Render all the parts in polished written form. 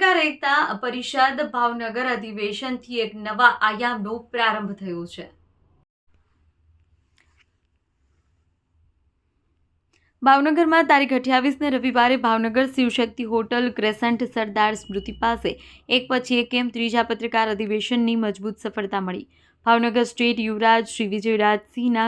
પત્રકાર એકતા પરિષદ ભાવનગર અધિવેશનથી એક નવા આયામનો પ્રારંભ થયો છે। ભાવનગરમાં તારીખ 28ને રવિવારે ભાવનગર શિવશક્તિ હોટલ ક્રેસન્ટ સરદાર સ્મૃતિ પાસે એક પછી એક એમ ત્રીજા પત્રકાર અધિવેશનની મજબૂત સફળતા મળી। ભાવનગર સ્ટેટ યુવરાજ શ્રી વિજયરાજસિંહ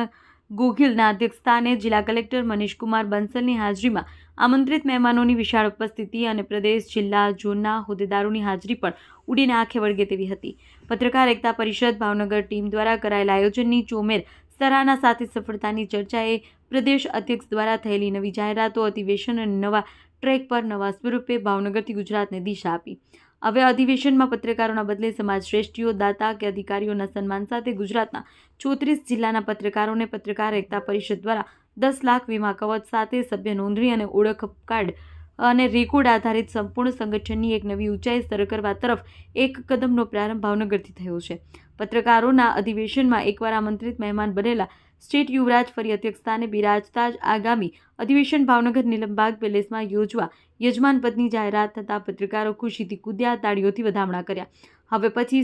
ગોહિલના અધ્યક્ષસ્થાને જિલ્લા કલેક્ટર મનીષકુમાર બંસલની હાજરીમાં આમંત્રિત મહેમાનોની વિશાળ ઉપસ્થિતિ અને પ્રદેશ જિલ્લા ઝોનના હોદ્દેદારોની હાજરી પણ ઉડીને આંખે વળગે તેવી હતી। પત્રકાર એકતા પરિષદ ભાવનગર ટીમ દ્વારા કરાયેલા આયોજનની ચોમેર સરાહના સાથે સફળતાની ચર્ચાએ પ્રદેશ અધ્યક્ષ દ્વારા થયેલી નવી જાહેરાતો અધિવેશન અને નવા ટ્રેક પર નવા સ્વરૂપે ભાવનગરથી ગુજરાતને દિશા આપી। હવે અધિવેશનમાં પત્રકારોના બદલે સમાજ શ્રેષ્ઠીઓ, દાતા કે અધિકારીઓના સન્માન સાથે ગુજરાતના 34 જિલ્લાના પત્રકારોને પત્રકાર એકતા પરિષદ દ્વારા 10 લાખ વીમા કવચ સાથે સભ્ય નોંધણી અને ઓળખ કાર્ડ અને રેકોર્ડ આધારિત સંપૂર્ણ સંગઠનની એક નવી ઊંચાઈ સર કરવા તરફ એક કદમનો પ્રારંભ ભાવનગરથી થયો છે। પત્રકારોના અધિવેશનમાં એકવાર આમંત્રિત મહેમાન બનેલા સ્ટેટ યુવરાજ ફરી અધ્યક્ષસ્થાને બિરાજતા જ આગામી અધિવેશન ભાવનગર નીલમબાગ પેલેસમાં યોજવા યજમાન પદની જાહેરાત થતાં પત્રકારો ખુશીથી કૂદ્યા, તાળીઓથી વધામણા કર્યા। હવે પછી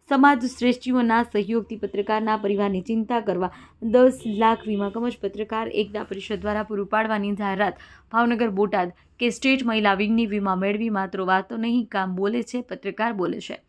સમાજ શ્રેષ્ઠીઓના સહયોગથી પત્રકારના પરિવારની ચિંતા કરવા 10 લાખ વીમા કવચ પત્રકાર એકતા પરિષદ દ્વારા પૂરું પાડવાની જાહેરાત ભાવનગર બોટાદ કે સ્ટેટ મહિલા વિંગની વીમા મેળવી માત્ર વાતો નહીં, કામ બોલે છે, પત્રકાર બોલે છે।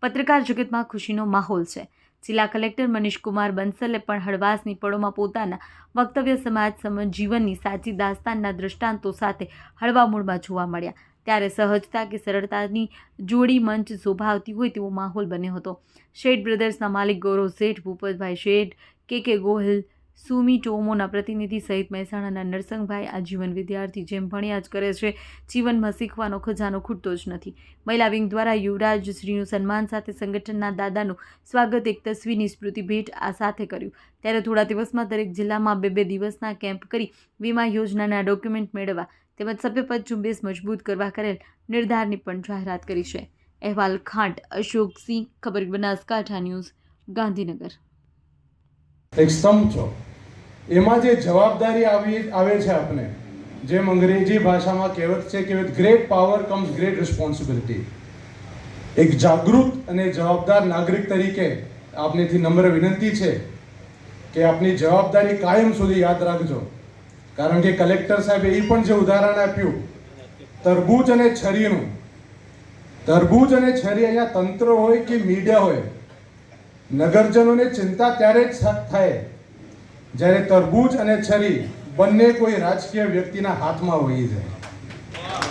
પત્રકાર જગતમાં ખુશીનો માહોલ છે। જિલ્લા કલેક્ટર મનીષકુમાર બંસલે પણ હળવાશની પળોમાં પોતાના વક્તવ્ય સમાજ જીવનની સાચી દાસ્તાનના દ્રષ્ટાંતો સાથે હળવા મૂડમાં જોવા મળ્યા। ત્યારે સહજતા કે સરળતાની જોડી મંચ શોભાવતી હોય તેવો માહોલ બન્યો હતો। શેઠ બ્રધર્સના માલિક ગૌરવ શેઠ, ભૂપતભાઈ શેઠ, કે ગોહિલ, સુમી ટોમોના પ્રતિનિધિ સહિત મહેસાણાના નરસંગભાઈ આજીવન વિદ્યાર્થી જેમ ભણ્યા જ કરે છે, જીવનમાં શીખવાનો ખજાનો ખૂટતો જ નથી। મહિલા વિંગ દ્વારા યુવરાજ શ્રીનું સન્માન સાથે સંગઠનના દાદાનું સ્વાગત એક તસવીરની સ્મૃતિ ભેટ આ સાથે કર્યું। ત્યારે થોડા દિવસમાં દરેક જિલ્લામાં 2 દિવસના કેમ્પ કરી વીમા યોજનાના ડોક્યુમેન્ટ મેળવવા તેમજ સભ્યપદ ઝુંબેશ મજબૂત કરવા કરેલ નિર્ધારની પણ જાહેરાત કરી છે। અહેવાલ ખાંટ અશોકસિંહ, ખબર બનાસકાંઠા ન્યૂઝ, ગાંધીનગર। એક સ્તંભ છો, એમાં જે જવાબદારી આવે છે આપણે, જેમ અંગ્રેજી ભાષામાં કહેવત છે કે with great power comes great responsibility. એક જાગૃત અને જવાબદાર નાગરિક તરીકે આપનેથી નમ્ર વિનંતી છે કે આપની જવાબદારી કાયમ સુધી યાદ રાખજો, કારણ કે કલેક્ટર સાહેબે એ પણ જે ઉદાહરણ આપ્યું તરબૂચ અને છરીનું, તરબૂચ અને છરી અહીંયા તંત્ર હોય કે મીડિયા હોય, નગરજનોને ચિંતા ત્યારે જ થાય જ્યારે તરબૂચ અને છરી બંને કોઈ રાજકીય વ્યક્તિના હાથમાં વહી જાય।